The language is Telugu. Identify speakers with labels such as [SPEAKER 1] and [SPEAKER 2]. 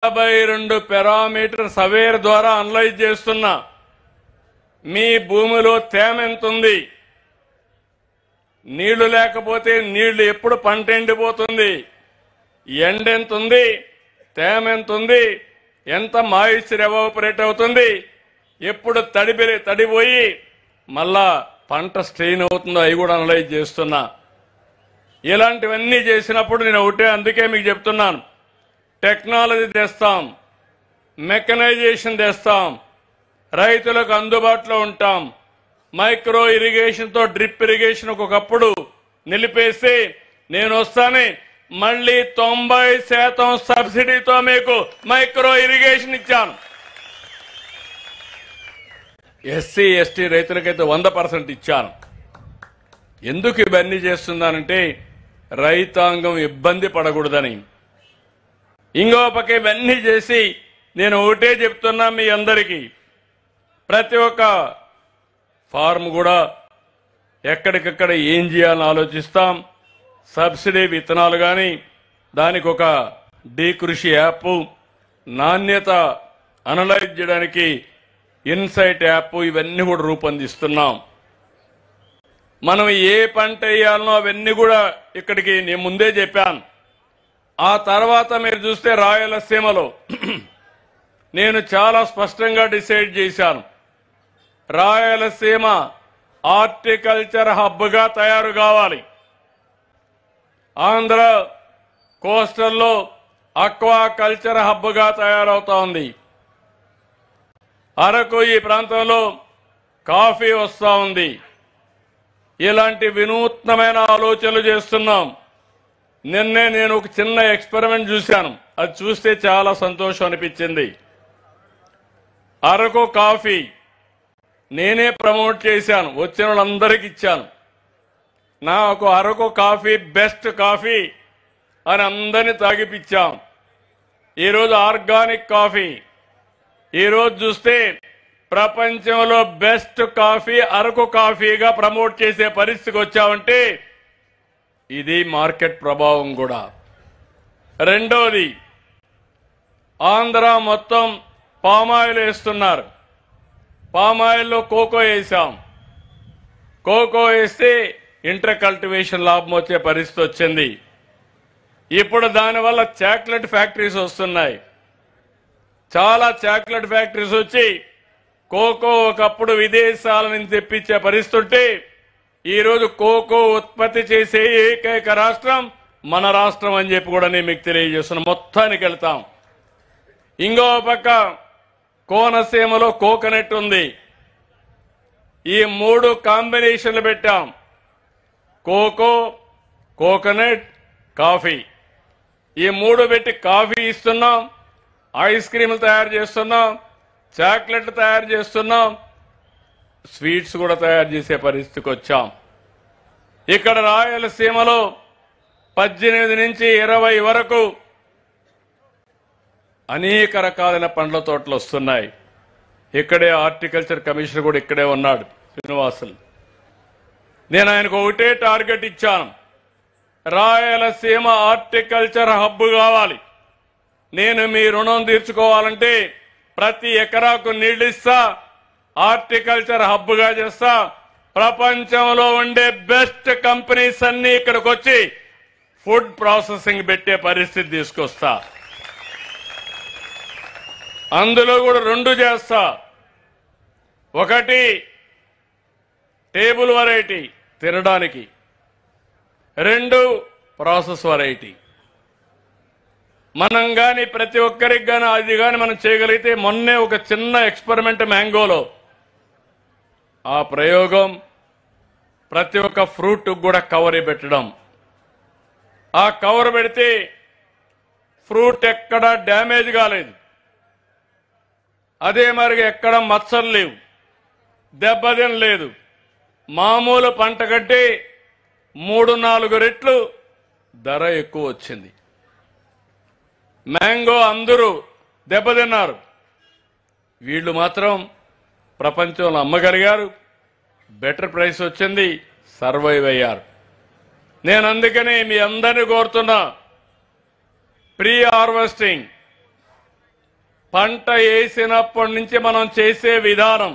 [SPEAKER 1] 52 పారామీటర్ సర్వేర్ ద్వారా అనలైజ్ చేస్తున్నా. మీ భూమిలో తేమ ఎంత ఉంది, నీళ్లు లేకపోతే నీళ్లు ఎప్పుడు పంట ఎండిపోతుంది, ఎండ ఎంత ఉంది, తేమ ఎంత ఉంది, ఎంత మాయిశ్చర్ ఎవాపరేట్ అవుతుంది, ఎప్పుడు తడిపోయి మళ్ళా పంట స్ట్రెయిన్ అవుతుందో అవి కూడా అనలైజ్ చేస్తున్నా. ఇలాంటివన్నీ చేసినప్పుడు నేను ఒకటే అందుకే మీకు చెప్తున్నాను, టెక్నాలజీ తెస్తాం, మెకనైజేషన్ తెస్తాం, రైతులకు అందుబాటులో ఉంటాం. మైక్రో ఇరిగేషన్తో డ్రిప్ ఇరిగేషన్ ఒకప్పుడు నిలిపేసి నేను వస్తానే మళ్ళీ 90% సబ్సిడీతో మీకు మైక్రో ఇరిగేషన్ ఇచ్చాను. ఎస్సీ ఎస్టీ రైతులకైతే 100% ఇచ్చాను. ఎందుకు ఇవన్నీ చేస్తున్నానంటే రైతాంగం ఇబ్బంది పడకూడదని. ఇంకో పక్క ఇవన్నీ చేసి నేను ఒకటే చెప్తున్నా మీ అందరికీ, ప్రతి ఒక్క ఫార్మ్ కూడా ఎక్కడికక్కడ ఏం చేయాలని ఆలోచిస్తాం. సబ్సిడీ విత్తనాలు కానీ, దానికి ఒక డీ కృషి యాప్, నాణ్యత అనలైజ్ చేయడానికి ఇన్సైట్ యాప్, ఇవన్నీ కూడా రూపొందిస్తున్నాం. మనం ఏ పంట వేయాలనో అవన్నీ కూడా ఇక్కడికి నేను ముందే చెప్పాను. ఆ తర్వాత మీరు చూస్తే రాయలసీమలో నేను చాలా స్పష్టంగా డిసైడ్ చేశాను, రాయలసీమ హార్టికల్చర్ హబ్గా తయారు కావాలి. ఆంధ్ర కోస్టల్లో అక్వా కల్చర్ హబ్గా తయారవుతా ఉంది. అరకు ఈ ప్రాంతంలో కాఫీ వస్తూ ఉంది. ఇలాంటి వినూత్నమైన ఆలోచనలు చేస్తున్నాం. నిన్నే నేను ఒక చిన్న ఎక్స్పెరిమెంట్ చూశాను, అది చూస్తే చాలా సంతోషం అనిపించింది. అరకు కాఫీ నేనే ప్రమోట్ చేశాను, వచ్చిన వాళ్ళందరికీ ఇచ్చాను. నాకు అరకు కాఫీ బెస్ట్ కాఫీ అని అందరినీ తాగిపించాం. ఈరోజు ఆర్గానిక్ కాఫీ, ఈరోజు చూస్తే ప్రపంచంలో బెస్ట్ కాఫీ అరకు కాఫీగా ప్రమోట్ చేసే పరిస్థితికి వచ్చామంటే ఇది మార్కెట్ ప్రభావం కూడా. రెండోది, ఆంధ్ర మొత్తం పామాయిల్ వేస్తున్నారు. పామాయిల్లో కోకో వేసాం. కోకో వేస్తే ఇంటర్ కల్టివేషన్ లాభం వచ్చే పరిస్థితి వచ్చింది. ఇప్పుడు దానివల్ల చాక్లెట్ ఫ్యాక్టరీస్ వస్తున్నాయి. చాలా చాక్లెట్ ఫ్యాక్టరీస్ వచ్చి కోకో ఒకప్పుడు విదేశాల నుంచి తెప్పించే పరిస్థితి ఉంటే ఈరోజు కోకో ఉత్పత్తి చేసే ఏకైక రాష్ట్రం మన రాష్ట్రం అని చెప్పి కూడా నేను మీకు తెలియజేస్తున్నా. మొత్తానికి వెళ్తాం. ఇంకో పక్క కోనసీమలో కోకోనట్ ఉంది. ఈ 3 కాంబినేషన్లు పెట్టాం, కోకో, కోకోనట్, కాఫీ. ఈ 3 పెట్టి కాఫీ ఇస్తున్నాం, ఐస్ క్రీములు తయారు చేస్తున్నాం, చాక్లెట్లు తయారు చేస్తున్నాం, స్వీట్స్ కూడా తయారు చేసే పరిస్థితికి వచ్చాం. ఇక్కడ రాయలసీమలో 18 నుంచి 20 వరకు అనేక రకాలైన పండ్ల తోటలు వస్తున్నాయి. ఇక్కడే హార్టికల్చర్ కమిషనర్ కూడా ఇక్కడే ఉన్నాడు, శ్రీనివాసులు. నేను ఆయనకు ఒకటే టార్గెట్ ఇచ్చాను, రాయలసీమ హార్టికల్చర్ హబ్ కావాలి. నేను మీ రుణం తీర్చుకోవాలంటే ప్రతి ఎకరాకు నీళ్లు ఇస్తా, హార్టికల్చర్ హబ్గా చేస్తా. ప్రపంచంలో ఉండే బెస్ట్ కంపెనీస్ అన్ని ఇక్కడికి వచ్చి ఫుడ్ ప్రాసెసింగ్ పెట్టే పరిస్థితి తీసుకొస్తా. అందులో కూడా 2 చేస్తా. ఒకటి టేబుల్ వెరైటీ తినడానికి, 2 ప్రాసెస్ వెరైటీ. మనం గాని ప్రతి ఒక్కరికి గాని అది గాని మనం చేయగలిగితే, మొన్నే ఒక చిన్న ఎక్స్పెరిమెంట్ మ్యాంగోలో, ఆ ప్రయోగం ప్రతి ఒక్క ఫ్రూట్ కూడా కవర్ పెట్టడం. ఆ కవర్ పెడితే ఫ్రూట్ ఎక్కడ డ్యామేజ్ కాలేదు, అదే మరిగా ఎక్కడ మచ్చలు లేవు, దెబ్బతిన లేదు. మామూలు పంట కంటే 3-4 రెట్లు ధర ఎక్కువ వచ్చింది. మ్యాంగో అందరూ దెబ్బతిన్నారు, వీళ్ళు మాత్రం ప్రపంచంలో అమ్మగలిగారు, బెటర్ ప్రైస్ వచ్చింది, సర్వైవ్ అయ్యారు. నేను అందుకనే మీ అందరినీ కోరుతున్నా, ప్రీ హార్వెస్టింగ్ పంట వేసినప్పటి నుంచి మనం చేసే విధానం